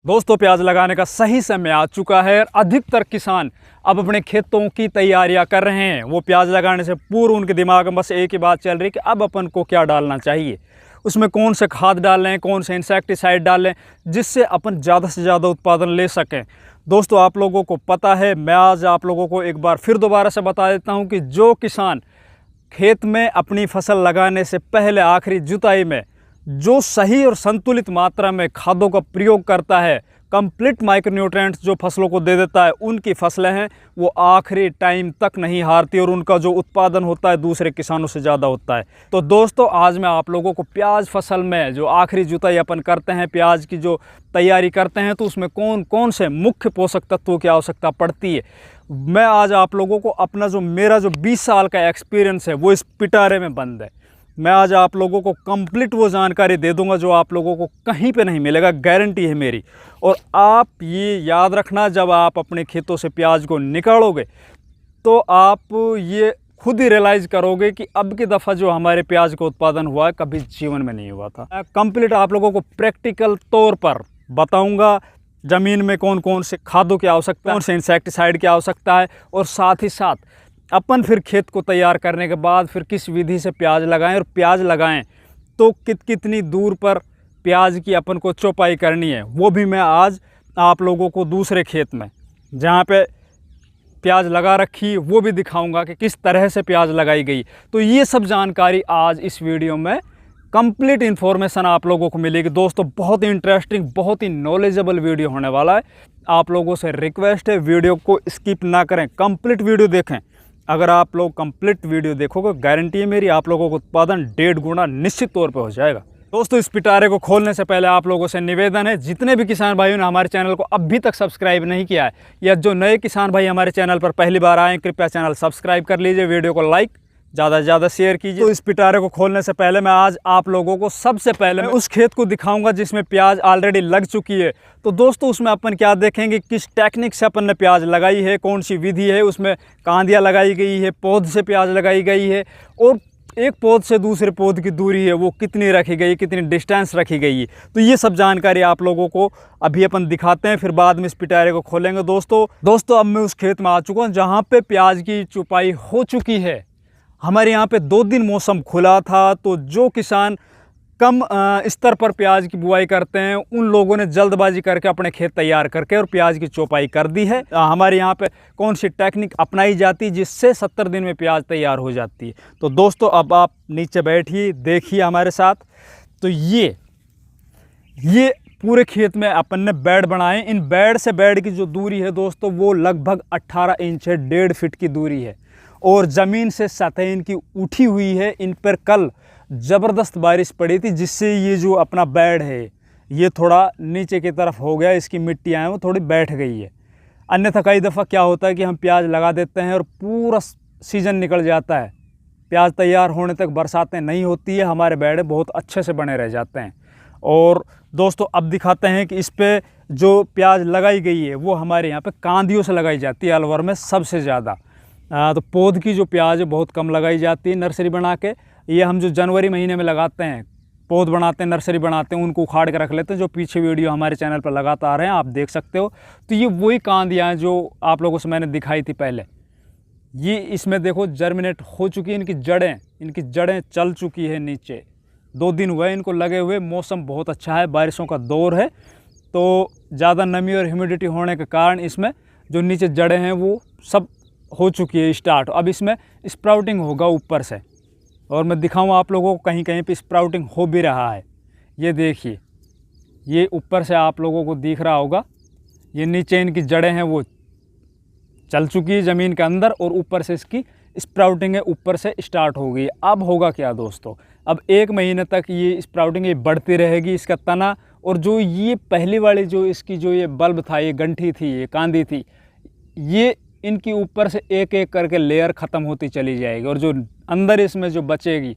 दोस्तों, प्याज लगाने का सही समय आ चुका है और अधिकतर किसान अब अपने खेतों की तैयारियां कर रहे हैं। वो प्याज लगाने से पूर्व उनके दिमाग में बस एक ही बात चल रही है कि अब अपन को क्या डालना चाहिए, उसमें कौन से खाद डालें, कौन से इंसेक्टिसाइड डालें, जिससे अपन ज़्यादा से ज़्यादा उत्पादन ले सकें। दोस्तों, आप लोगों को पता है, मैं आज आप लोगों को एक बार फिर दोबारा से बता देता हूँ कि जो किसान खेत में अपनी फसल लगाने से पहले आखिरी जुताई में जो सही और संतुलित मात्रा में खादों का प्रयोग करता है, कंप्लीट माइक्रोन्यूट्रिएंट्स जो फसलों को दे देता है, उनकी फसलें हैं वो आखिरी टाइम तक नहीं हारती और उनका जो उत्पादन होता है दूसरे किसानों से ज़्यादा होता है। तो दोस्तों, आज मैं आप लोगों को प्याज फसल में जो आखिरी जुताई अपन करते हैं, प्याज की जो तैयारी करते हैं, तो उसमें कौन कौन से मुख्य पोषक तत्वों की आवश्यकता पड़ती है, मैं आज आप लोगों को अपना जो मेरा जो 20 साल का एक्सपीरियंस है वो इस पिटारे में बंद है। मैं आज आप लोगों को कंप्लीट वो जानकारी दे दूंगा जो आप लोगों को कहीं पे नहीं मिलेगा, गारंटी है मेरी। और आप ये याद रखना, जब आप अपने खेतों से प्याज को निकालोगे तो आप ये खुद ही रियलाइज़ करोगे कि अब की दफ़ा जो हमारे प्याज का उत्पादन हुआ है कभी जीवन में नहीं हुआ था। मैं कंप्लीट आप लोगों को प्रैक्टिकल तौर पर बताऊँगा ज़मीन में कौन कौन से खादों की आवश्यकता है, कौन से इंसेक्टिसाइड की आवश्यकता है, और साथ ही साथ अपन फिर खेत को तैयार करने के बाद फिर किस विधि से प्याज लगाएं, और प्याज लगाएं तो कितनी दूर पर प्याज की अपन को चौपाई करनी है, वो भी मैं आज आप लोगों को दूसरे खेत में जहाँ पे प्याज लगा रखी वो भी दिखाऊंगा कि किस तरह से प्याज लगाई गई। तो ये सब जानकारी आज इस वीडियो में कंप्लीट इन्फॉर्मेशन आप लोगों को मिलेगी। दोस्तों, बहुत ही इंटरेस्टिंग, बहुत ही नॉलेजेबल वीडियो होने वाला है। आप लोगों से रिक्वेस्ट है, वीडियो को स्किप ना करें, कंप्लीट वीडियो देखें। अगर आप लोग कंप्लीट वीडियो देखोगे, गारंटी है मेरी, आप लोगों को उत्पादन 1.5 गुना निश्चित तौर पे हो जाएगा। दोस्तों, इस पिटारे को खोलने से पहले आप लोगों से निवेदन है, जितने भी किसान भाइयों ने हमारे चैनल को अभी तक सब्सक्राइब नहीं किया है, या जो नए किसान भाई हमारे चैनल पर पहली बार आए, कृपया चैनल सब्सक्राइब कर लीजिए, वीडियो को लाइक ज़्यादा से ज़्यादा शेयर कीजिए। तो इस पिटारे को खोलने से पहले मैं आज आप लोगों को सबसे पहले मैं उस खेत को दिखाऊंगा जिसमें प्याज ऑलरेडी लग चुकी है। तो दोस्तों, उसमें अपन क्या देखेंगे, किस टेक्निक से अपन ने प्याज लगाई है, कौन सी विधि है, उसमें कांदियाँ लगाई गई है, पौध से प्याज लगाई गई है, और एक पौध से दूसरे पौध की दूरी है वो कितनी रखी गई, कितनी डिस्टेंस रखी गई है। तो ये सब जानकारी आप लोगों को अभी अपन दिखाते हैं, फिर बाद में इस पिटारे को खोलेंगे। दोस्तों अब मैं उस खेत में आ चुका हूँ जहाँ पे प्याज की चुपाई हो चुकी है। हमारे यहाँ पे 2 दिन मौसम खुला था, तो जो किसान कम स्तर पर प्याज की बुआई करते हैं, उन लोगों ने जल्दबाजी करके अपने खेत तैयार करके और प्याज की चौपाई कर दी है। हमारे यहाँ पे कौन सी टेक्निक अपनाई जाती है जिससे 70 दिन में प्याज तैयार हो जाती है। तो दोस्तों, अब आप नीचे बैठिए, देखिए हमारे साथ। तो ये पूरे खेत में अपन ने बेड बनाए। इन बेड से बेड की जो दूरी है दोस्तों, वो लगभग 18 इंच है, 1.5 फीट की दूरी है, और ज़मीन से सतह इनकी उठी हुई है। इन पर कल ज़बरदस्त बारिश पड़ी थी, जिससे ये जो अपना बेड है ये थोड़ा नीचे की तरफ हो गया, इसकी मिट्टियाँ हैं वो थोड़ी बैठ गई है। अन्यथा कई दफ़ा क्या होता है कि हम प्याज लगा देते हैं और पूरा सीज़न निकल जाता है, प्याज तैयार होने तक बरसातें नहीं होती है, हमारे बेड बहुत अच्छे से बने रह जाते हैं। और दोस्तों, अब दिखाते हैं कि इस पर जो प्याज लगाई गई है वो हमारे यहाँ पर कांदियों से लगाई जाती है, अलवर में सबसे ज़्यादा। तो पौध की जो प्याज है बहुत कम लगाई जाती है नर्सरी बना के। ये हम जो जनवरी महीने में लगाते हैं, पौध बनाते हैं, नर्सरी बनाते हैं, उनको उखाड़ के रख लेते हैं, जो पीछे वीडियो हमारे चैनल पर लगातार आ रहे हैं, आप देख सकते हो। तो ये वही कांदियाँ हैं जो आप लोगों से मैंने दिखाई थी पहले। ये इसमें देखो जर्मिनेट हो चुकी है, इनकी जड़ें चल चुकी है नीचे। 2 दिन हुए इनको लगे हुए, मौसम बहुत अच्छा है, बारिशों का दौर है, तो ज़्यादा नमी और ह्यूमिडिटी होने के कारण इसमें जो नीचे जड़ें हैं वो सब हो चुकी है स्टार्ट। अब इसमें स्प्राउटिंग होगा ऊपर से, और मैं दिखाऊँ आप लोगों को, कहीं कहीं पे स्प्राउटिंग हो भी रहा है। ये देखिए, ये ऊपर से आप लोगों को दिख रहा होगा, ये नीचे इनकी जड़ें हैं वो चल चुकी है ज़मीन के अंदर, और ऊपर से इसकी स्प्राउटिंग है ऊपर से स्टार्ट हो गई। अब होगा क्या दोस्तों, अब 1 महीने तक ये स्प्राउटिंग ये बढ़ती रहेगी, इसका तना, और जो ये पहली वाली जो इसकी जो ये बल्ब था, ये गंठी थी, ये कांदी थी, ये इनकी ऊपर से एक एक करके लेयर ख़त्म होती चली जाएगी, और जो अंदर इसमें जो बचेगी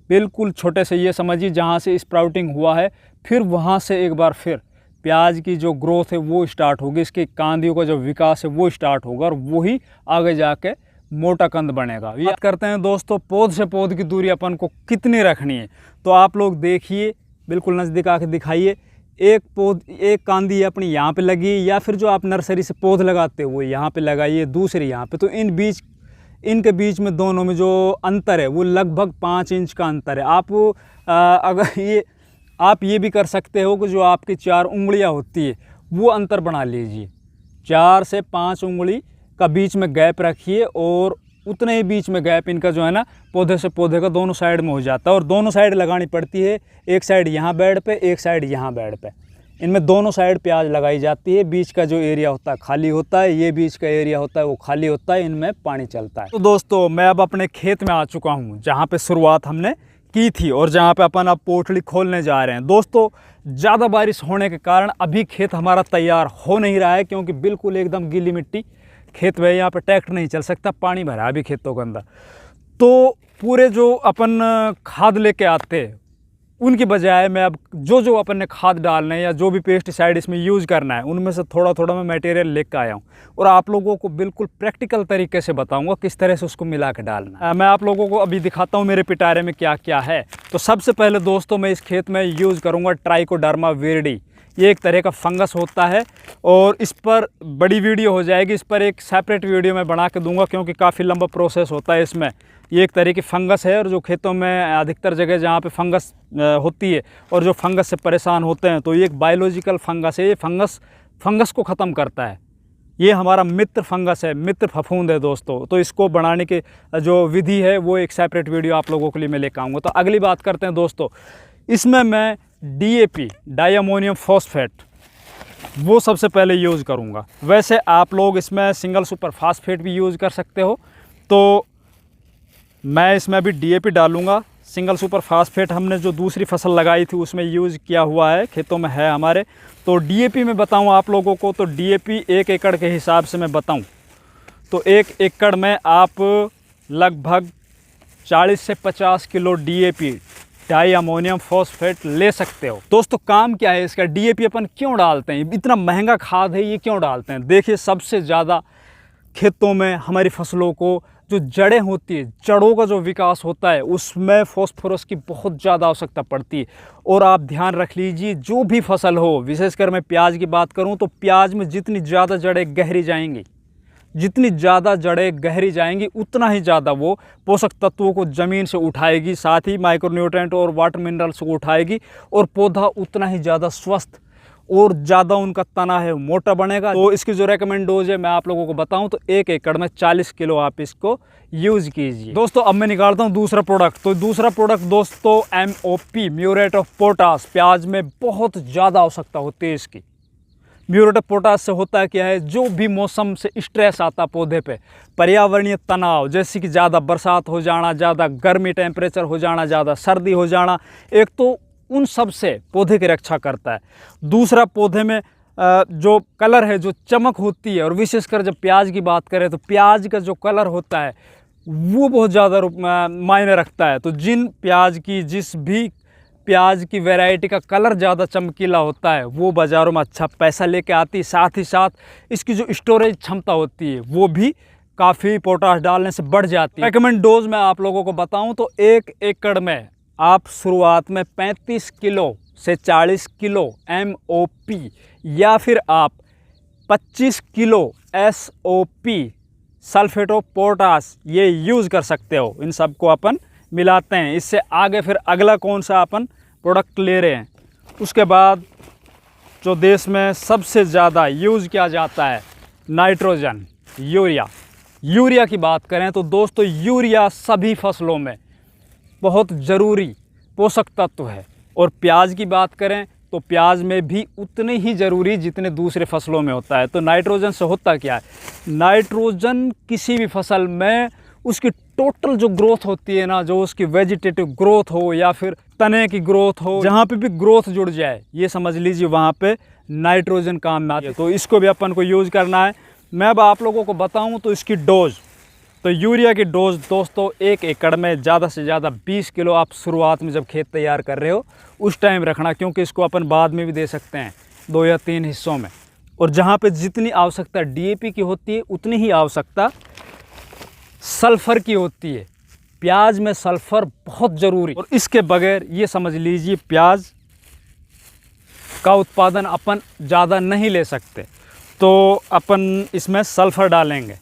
बिल्कुल छोटे से, ये समझिए जहाँ से स्प्राउटिंग हुआ है, फिर वहाँ से एक बार फिर प्याज की जो ग्रोथ है वो स्टार्ट होगी, इसकी कांदियों का जो विकास है वो स्टार्ट होगा, और वही आगे जाके मोटा कंद बनेगा। बात करते हैं दोस्तों, पौध से पौध की दूरी अपन को कितनी रखनी है। तो आप लोग देखिए, बिल्कुल नज़दीक आके दिखाइए, एक कांदी अपनी यहाँ पे लगी, या फिर जो आप नर्सरी से पौध लगाते हो वो यहाँ पे लगाइए, दूसरी यहाँ पे। तो इनके बीच में दोनों में जो अंतर है वो लगभग 5 इंच का अंतर है। आप ये भी कर सकते हो कि जो आपकी 4 उंगलियाँ होती है वो अंतर बना लीजिए, 4 से 5 उंगली का बीच में गैप रखिए, और उतने ही बीच में गैप इनका जो है ना पौधे से पौधे का दोनों साइड में हो जाता है। और दोनों साइड लगानी पड़ती है, एक साइड यहाँ बेड पे, एक साइड यहाँ बेड पे। इनमें दोनों साइड प्याज लगाई जाती है। बीच का जो एरिया होता है खाली होता है, ये बीच का एरिया होता है वो खाली होता है, इनमें पानी चलता है। तो दोस्तों मैं अब अपने खेत में आ चुका हूँ जहाँ पे शुरुआत हमने की थी और जहाँ पे अपन अब पोटली खोलने जा रहे हैं। दोस्तों ज़्यादा बारिश होने के कारण अभी खेत हमारा तैयार हो नहीं रहा है, क्योंकि बिल्कुल एकदम गीली मिट्टी खेत में, यहाँ पे ट्रैक्टर नहीं चल सकता, पानी भरा अभी खेतों के अंदर। तो पूरे जो अपन खाद लेके आते हैं उनकी बजाय मैं अब जो अपन ने खाद डालना है या जो भी पेस्टिसाइड इसमें यूज़ करना है उनमें से थोड़ा थोड़ा मैं मटेरियल लेकर आया हूँ, और आप लोगों को बिल्कुल प्रैक्टिकल तरीके से बताऊंगा किस तरह से उसको मिला के डालना है। मैं आप लोगों को अभी दिखाता हूँ मेरे पिटारे में क्या क्या है। तो सबसे पहले दोस्तों मैं इस खेत में यूज़ करूँगा ट्राइकोडर्मा विरिडी। ये एक तरह का फंगस होता है, और इस पर बड़ी वीडियो हो जाएगी, इस पर एक सेपरेट वीडियो मैं बना के दूंगा, क्योंकि काफ़ी लंबा प्रोसेस होता है इसमें। ये एक तरह की फंगस है, और जो खेतों में अधिकतर जगह जहाँ पे फंगस होती है और जो फंगस से परेशान होते हैं, तो ये एक बायोलॉजिकल फंगस है। ये फंगस को ख़त्म करता है। ये हमारा मित्र फंगस है, मित्र फफूंद है दोस्तों। तो इसको बनाने की जो विधि है वो एक सेपरेट वीडियो आप लोगों के लिए मैं लेकर आऊँगा। तो अगली बात करते हैं दोस्तों, इसमें मैं DAP डाई अमोनियम फॉस्फेट वो सबसे पहले यूज़ करूँगा। वैसे आप लोग इसमें सिंगल सुपर फास्फेट भी यूज़ कर सकते हो, तो मैं इसमें अभी DAP डालूँगा। सिंगल सुपर फास्फेट हमने जो दूसरी फसल लगाई थी उसमें यूज़ किया हुआ है, खेतों में है हमारे। तो DAP में बताऊँ आप लोगों को, तो DAP 1 एकड़ के हिसाब से मैं बताऊँ तो 1 एकड़ में आप लगभग 40 से 50 kilo DAP di ammonium phosphate ले सकते हो। दोस्तों काम क्या है इसका, DAP अपन क्यों डालते हैं, इतना महंगा खाद है, ये क्यों डालते हैं? देखिए सबसे ज़्यादा खेतों में हमारी फसलों को जो जड़ें होती है, जड़ों का जो विकास होता है उसमें फॉस्फोरस की बहुत ज़्यादा आवश्यकता पड़ती है। और आप ध्यान रख लीजिए जो भी फसल हो, विशेषकर मैं प्याज की बात करूं तो प्याज में जितनी ज़्यादा जड़ें गहरी जाएंगी, जितनी ज़्यादा जड़ें गहरी जाएंगी उतना ही ज़्यादा वो पोषक तत्वों को ज़मीन से उठाएगी, साथ ही माइक्रोन्यूट्रेंट और वाटर मिनरल्स को उठाएगी, और पौधा उतना ही ज़्यादा स्वस्थ और ज़्यादा उनका तना है मोटा बनेगा। तो इसकी जो रेकमेंड डोज है मैं आप लोगों को बताऊं तो 1 एकड़ में 40 किलो आप इसको यूज़ कीजिए। दोस्तों अब मैं निकालता हूं दूसरा प्रोडक्ट। तो दूसरा प्रोडक्ट दोस्तों MOP म्यूरेट ऑफ पोटाश। प्याज में बहुत ज़्यादा आवश्यकता होती है इसकी। म्यूरेट ऑफ पोटाश से होता है क्या है, जो भी मौसम से स्ट्रेस आता पौधे पे, पर्यावरणीय तनाव जैसे कि ज़्यादा बरसात हो जाना, ज़्यादा गर्मी टेम्परेचर हो जाना, ज़्यादा सर्दी हो जाना, एक तो उन सब से पौधे की रक्षा करता है। दूसरा पौधे में जो कलर है, जो चमक होती है, और विशेषकर जब प्याज की बात करें तो प्याज का जो कलर होता है वो बहुत ज़्यादा मायने रखता है। तो जिस भी प्याज की वैरायटी का कलर ज़्यादा चमकीला होता है वो बाज़ारों में अच्छा पैसा लेके आती है। साथ ही साथ इसकी जो स्टोरेज क्षमता होती है वो भी काफ़ी पोटाश डालने से बढ़ जाती है। रेकमेंड डोज मैं आप लोगों को बताऊं तो 1 एकड़ में आप शुरुआत में 35 किलो से 40 किलो MOP या फिर आप 25 kilo SOP sulphate of potash ये यूज़ कर सकते हो। इन सब को अपन मिलाते हैं। इससे आगे फिर अगला कौन सा अपन प्रोडक्ट ले रहे हैं, उसके बाद जो देश में सबसे ज़्यादा यूज़ किया जाता है नाइट्रोजन, यूरिया की बात करें तो दोस्तों यूरिया सभी फसलों में बहुत ज़रूरी पोषक तत्व है। और प्याज की बात करें तो प्याज में भी उतने ही ज़रूरी जितने दूसरे फसलों में होता है। तो नाइट्रोजन से होता क्या है, नाइट्रोजन किसी भी फसल में उसकी टोटल जो ग्रोथ होती है ना, जो उसकी वेजिटेटिव ग्रोथ हो या फिर तने की ग्रोथ हो, जहाँ पे भी ग्रोथ जुड़ जाए ये समझ लीजिए वहाँ पे नाइट्रोजन काम में आती है। तो इसको भी अपन को यूज़ करना है। मैं अब आप लोगों को बताऊँ तो इसकी डोज, तो यूरिया की डोज दोस्तों 1 एकड़ में ज़्यादा से ज़्यादा 20 किलो आप शुरुआत में जब खेत तैयार कर रहे हो उस टाइम रखना, क्योंकि इसको अपन बाद में भी दे सकते हैं 2 या 3 हिस्सों में। और जहाँ पे जितनी आवश्यकता DAP की होती है उतनी ही आवश्यकता सल्फ़र की होती है। प्याज में सल्फ़र बहुत ज़रूरी, और इसके बगैर ये समझ लीजिए प्याज का उत्पादन अपन ज़्यादा नहीं ले सकते, तो अपन इसमें सल्फ़र डालेंगे।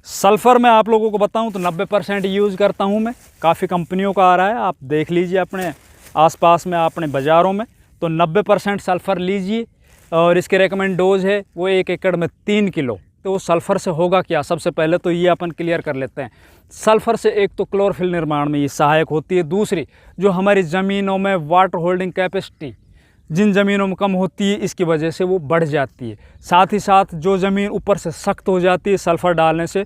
सल्फ़र मैं आप लोगों को बताऊं तो 90% यूज़ करता हूं मैं। काफ़ी कंपनियों का आ रहा है, आप देख लीजिए अपने आसपास में, अपने बाज़ारों में, तो 90% सल्फ़र लीजिए। और इसके रेकमेंड डोज है वो 1 एकड़ में 3 किलो। तो सल्फ़र से होगा क्या, सबसे पहले तो ये अपन क्लियर कर लेते हैं। सल्फ़र से एक तो क्लोरोफिल निर्माण में ये सहायक होती है, दूसरी जो हमारी ज़मीनों में वाटर होल्डिंग कैपेसिटी जिन ज़मीनों में कम होती है इसकी वजह से वो बढ़ जाती है। साथ ही साथ जो ज़मीन ऊपर से सख्त हो जाती है सल्फ़र डालने से,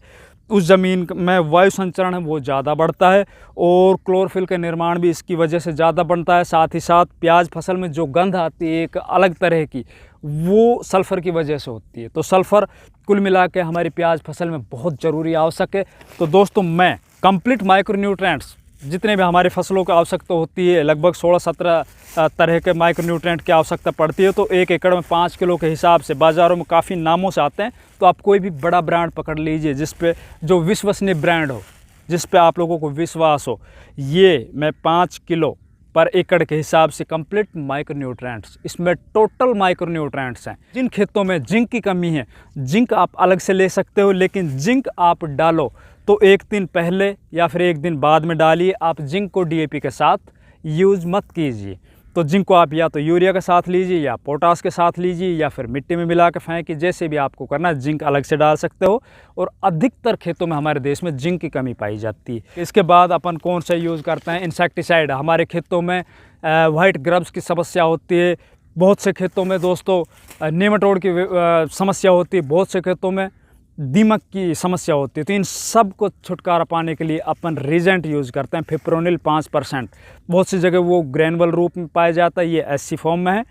उस ज़मीन में वायु संचरण है वो ज़्यादा बढ़ता है और क्लोरोफिल का निर्माण भी इसकी वजह से ज़्यादा बनता है। साथ ही साथ प्याज फसल में जो गंध आती है एक अलग तरह की, वो सल्फ़र की वजह से होती है। तो सल्फ़र कुल मिला के हमारी प्याज फसल में बहुत ज़रूरी आवश्यक है। तो दोस्तों मैं कंप्लीट माइक्रोन्यूट्रेंट्स जितने भी हमारी फसलों की आवश्यकता होती है, लगभग 16-17 तरह के माइक्रोन्यूट्रेंट की आवश्यकता पड़ती है। तो 1 एकड़ में 5 किलो के हिसाब से बाज़ारों में काफ़ी नामों से आते हैं। तो आप कोई भी बड़ा ब्रांड पकड़ लीजिए जिस पे जो विश्वसनीय ब्रांड हो, जिस पे आप लोगों को विश्वास हो। ये मैं 5 किलो पर एकड़ के हिसाब से कंप्लीट माइक्रोन्यूट्रेंट्स, इसमें टोटल माइक्रोन्यूट्रेंट्स हैं। जिन खेतों में जिंक की कमी है, जिंक आप अलग से ले सकते हो, लेकिन जिंक आप डालो तो 1 दिन पहले या फिर 1 दिन बाद में डालिए। आप जिंक को डीएपी के साथ यूज़ मत कीजिए। तो जिंक को आप या तो यूरिया के साथ लीजिए या पोटास के साथ लीजिए या फिर मिट्टी में मिला के फेंकिए, जैसे भी आपको करना है। जिंक अलग से डाल सकते हो और अधिकतर खेतों में हमारे देश में जिंक की कमी पाई जाती है। इसके बाद अपन कौन सा यूज़ करते हैं, इंसेक्टिसाइड। हमारे खेतों में वाइट ग्रब्स की समस्या होती है, बहुत से खेतों में दोस्तों नेमाटोड की समस्या होती है, बहुत से खेतों में दीमक की समस्या होती है। तो इन सब को छुटकारा पाने के लिए अपन रीजेंट यूज़ करते हैं, फिप्रोनिल 5%। बहुत सी जगह वो ग्रैनुअल रूप में पाया जाता है, ये एससी फॉर्म में है।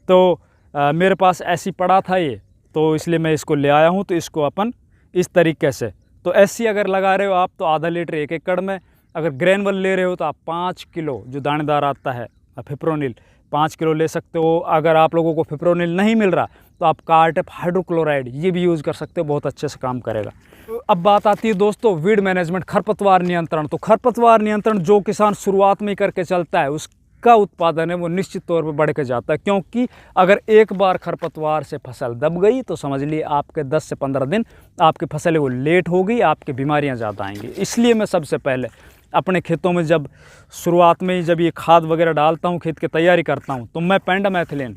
तो मेरे पास एससी पड़ा था ये, तो इसलिए मैं इसको ले आया हूँ। तो इसको अपन इस तरीके से, तो एससी अगर लगा रहे हो आप तो आधा लीटर 1 एकड़ में, अगर ग्रैनुअल ले रहे हो तो आप 5 किलो जो दानेदार आता है फिप्रोनिल 5 किलो ले सकते हो। अगर आप लोगों को फिप्रोनिल नहीं मिल रहा तो आप कार्टेप हाइड्रोक्लोराइड ये भी यूज़ कर सकते हो, बहुत अच्छे से काम करेगा। तो अब बात आती है दोस्तों वीड मैनेजमेंट, खरपतवार नियंत्रण। तो खरपतवार नियंत्रण जो किसान शुरुआत में ही करके चलता है उसका उत्पादन है वो निश्चित तौर पर बढ़ के जाता है, क्योंकि अगर एक बार खरपतवार से फसल दब गई तो समझ लिए आपके 10 से 15 दिन आपकी फसल वो लेट हो गई, आपकी बीमारियाँ ज़्यादा आएंगी। इसलिए मैं सबसे पहले अपने खेतों में जब शुरुआत में ही जब ये खाद वगैरह डालता हूँ, खेत की तैयारी करता हूँ, तो मैं पेंडामेथिलिन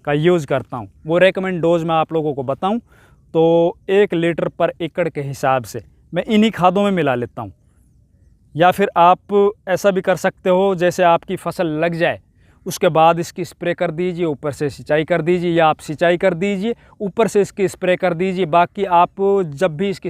का यूज़ करता हूँ। वो रेकमेंड डोज मैं आप लोगों को बताऊँ तो 1 लीटर पर एकड़ के हिसाब से मैं इन्हीं खादों में मिला लेता हूँ। या फिर आप ऐसा भी कर सकते हो, जैसे आपकी फसल लग जाए उसके बाद इसकी स्प्रे कर दीजिए, ऊपर से सिंचाई कर दीजिए, या आप सिंचाई कर दीजिए ऊपर से इसकी स्प्रे कर दीजिए। बाकी आप जब भी इसकी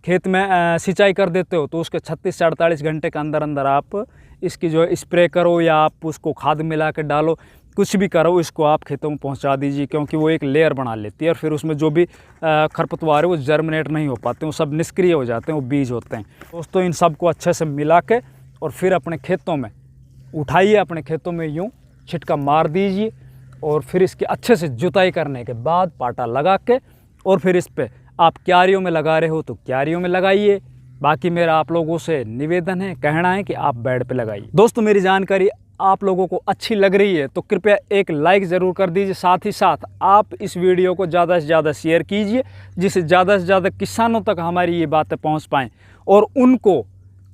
खेत में सिंचाई कर देते हो तो उसके 36 से 48 घंटे के अंदर अंदर आप इसकी जो स्प्रे करो या आप उसको खाद मिला के डालो, कुछ भी करो, इसको आप खेतों में पहुंचा दीजिए, क्योंकि वो एक लेयर बना लेती है और फिर उसमें जो भी खरपतवार है वो जर्मिनेट नहीं हो पाते, वो सब निष्क्रिय हो जाते हैं, वो बीज होते हैं। दोस्तों इन सब को अच्छे से मिला के और फिर अपने खेतों में उठाइए, अपने खेतों में यूँ छिटका मार दीजिए और फिर इसकी अच्छे से जुताई करने के बाद पाटा लगा के और फिर इस पर आप क्यारियों में लगा रहे हो तो क्यारियों में लगाइए। बाकी मेरा आप लोगों से निवेदन है, कहना है कि आप बेड पे लगाइए। दोस्तों मेरी जानकारी आप लोगों को अच्छी लग रही है तो कृपया एक लाइक ज़रूर कर दीजिए। साथ ही साथ आप इस वीडियो को ज़्यादा से ज़्यादा शेयर कीजिए, जिससे ज़्यादा से ज़्यादा किसानों तक हमारी ये बातें पहुंच पाएँ और उनको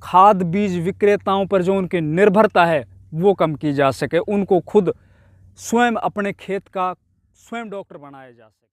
खाद बीज विक्रेताओं पर जो उनकी निर्भरता है वो कम की जा सके, उनको खुद स्वयं अपने खेत का स्वयं डॉक्टर बनाया जा सके।